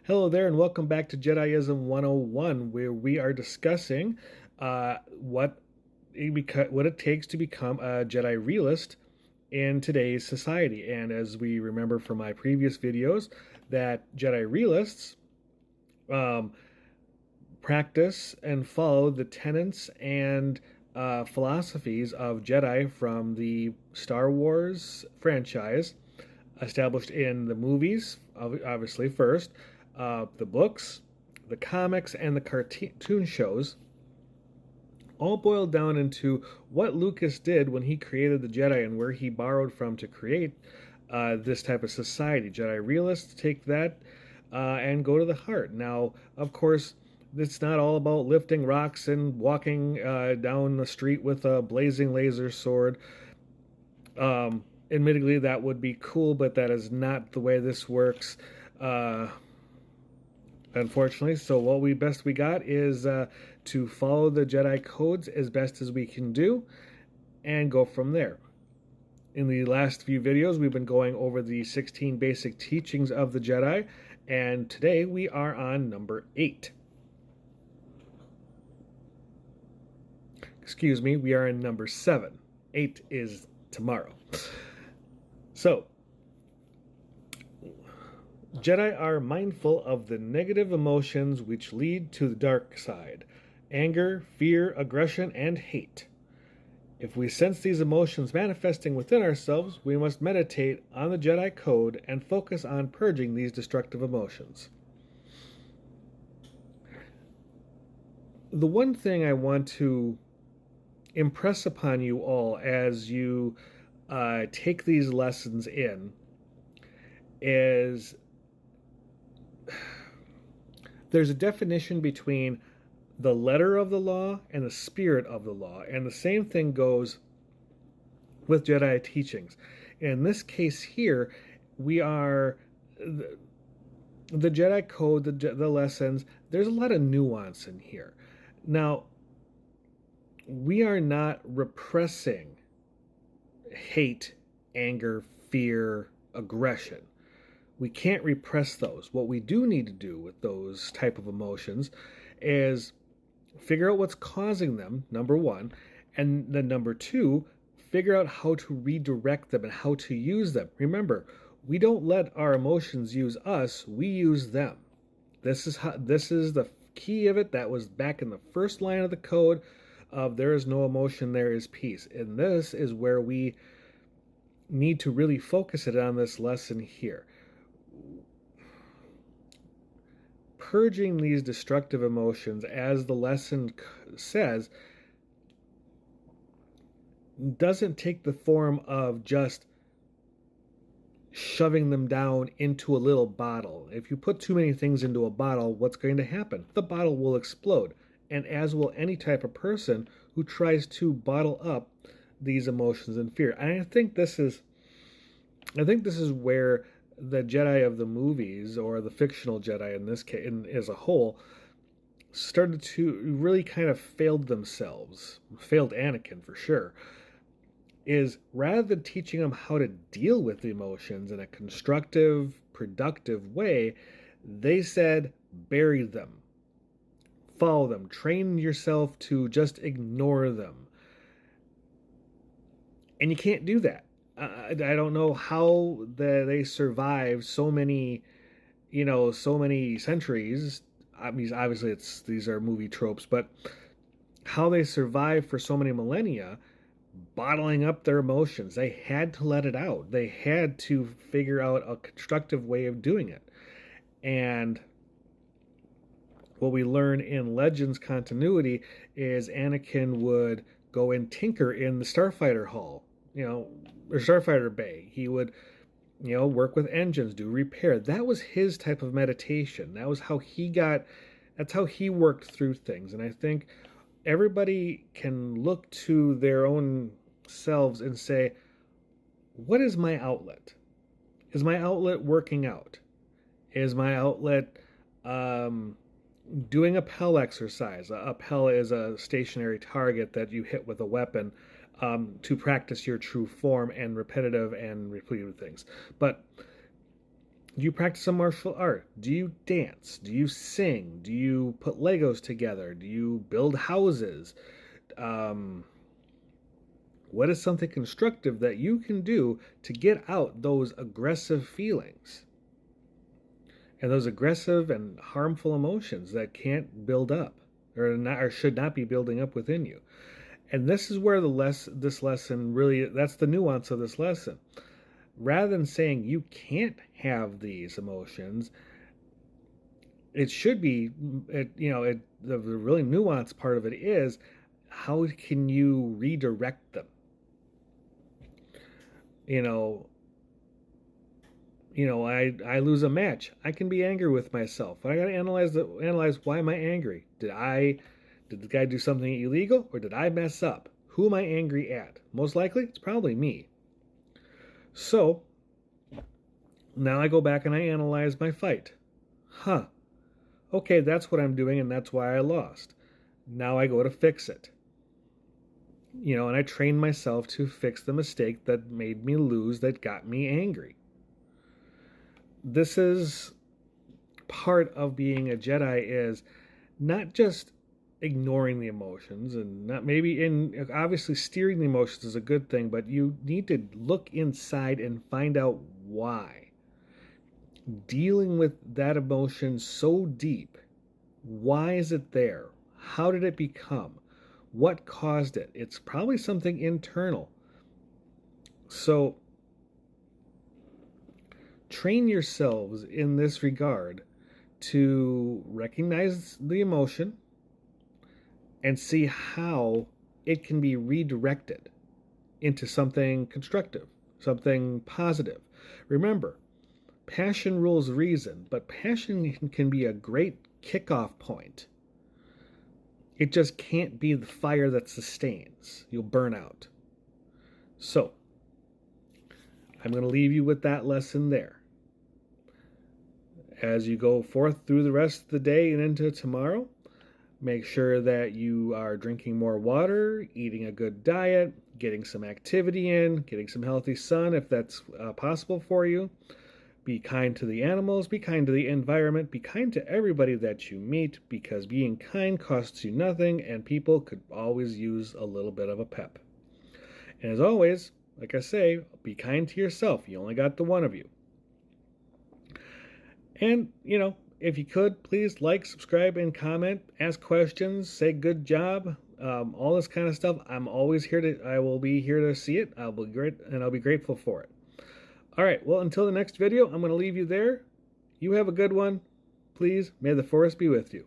Hello there, and welcome back to Jediism 101, where we are discussing what it takes to become a Jedi realist in today's society. And as we remember from my previous videos, that Jedi realists um, practice and follow the tenets and philosophies of Jedi from the Star Wars franchise, established in the movies, obviously, first, the books, the comics, and the cartoon shows, all boiled down into what Lucas did when he created the Jedi and where he borrowed from to create this type of society. Jedi realists take that and go to the heart. Now, of course, it's not all about lifting rocks and walking down the street with a blazing laser sword. Admittedly, that would be cool, but that is not the way this works. Unfortunately, so what we got is to follow the Jedi codes as best as we can do, and go from there. In the last few videos, we've been going over the 16 basic teachings of the Jedi, and today we are on number 8. Excuse me, we are in number 7. 8 is tomorrow. So, Jedi are mindful of the negative emotions which lead to the dark side: anger, fear, aggression, and hate. If we sense these emotions manifesting within ourselves, we must meditate on the Jedi Code and focus on purging these destructive emotions. The one thing I want to impress upon you all as you take these lessons in is there's a definition between the letter of the law and the spirit of the law. And the same thing goes with Jedi teachings. In this case here, we are the Jedi Code, the lessons, there's a lot of nuance in here. Now, we are not repressing hate, anger, fear, aggression. We can't repress those. What we do need to do with those type of emotions is figure out what's causing them, number one, and then number two, figure out how to redirect them and how to use them. Remember, we don't let our emotions use us, we use them. This is the key of it. That was back in the first line of the code of there is no emotion, there is peace. And this is where we need to really focus it on this lesson here. Purging these destructive emotions, as the lesson says, doesn't take the form of just shoving them down into a little bottle. If you put too many things into a bottle, what's going to happen? The bottle will explode, and as will any type of person who tries to bottle up these emotions and fear. And I think this is where the Jedi of the movies, or the fictional Jedi in this case, as a whole, started to really kind of failed themselves. Failed Anakin for sure. Is rather than teaching them how to deal with the emotions in a constructive, productive way, they said bury them, follow them, train yourself to just ignore them. And you can't do that. I don't know how they survived so many, so many centuries. I mean, obviously, these are movie tropes, but how they survived for so many millennia, bottling up their emotions. They had to let it out. They had to figure out a constructive way of doing it. And what we learn in Legends continuity is Anakin would go and tinker in the Starfighter Hall, or Starfighter Bay. He would, work with engines, do repair. That was his type of meditation. That's how he worked through things. And I think everybody can look to their own selves and say, what is my outlet? Is my outlet working out? Is my outlet doing a Pell exercise? A Pell is a stationary target that you hit with a weapon to practice your true form and repetitive and repeated things. But Do you practice a martial art? Do you dance? Do you sing? Do you put Legos together? Do you build houses? Um, what is something constructive that you can do to get out those aggressive feelings and those aggressive and harmful emotions that can't build up or should not be building up within you? And this is where this lesson really, that's the nuance of this lesson. Rather than saying you can't have these emotions, it should be, the really nuanced part of it is, how can you redirect them? You know, I lose a match. I can be angry with myself. I got to analyze why am I angry? Did the guy do something illegal, or did I mess up? Who am I angry at? Most likely, it's probably me. So now I go back and I analyze my fight. Okay, that's what I'm doing, and that's why I lost. Now I go to fix it. And I train myself to fix the mistake that made me lose, that got me angry. This is part of being a Jedi, is not just ignoring the emotions, and not maybe in obviously steering the emotions is a good thing, but you need to look inside and find out why. Dealing with that emotion so deep, why is it there? How did it become? What caused it? It's probably something internal. So train yourselves in this regard to recognize the emotion and see how it can be redirected into something constructive, something positive. Remember, passion rules reason, but passion can be a great kickoff point. It just can't be the fire that sustains. You'll burn out. So, I'm going to leave you with that lesson there. As you go forth through the rest of the day and into tomorrow, make sure that you are drinking more water, eating a good diet, getting some activity in, getting some healthy sun if that's possible for you. Be kind to the animals, be kind to the environment, be kind to everybody that you meet, because being kind costs you nothing, and people could always use a little bit of a pep. And as always, like I say, be kind to yourself. You only got the one of you. And, if you could, please like, subscribe, and comment, ask questions, say good job, all this kind of stuff. I will be here to see it. I'll be grateful for it. All right, well, until the next video, I'm going to leave you there. You have a good one. Please, may the force be with you.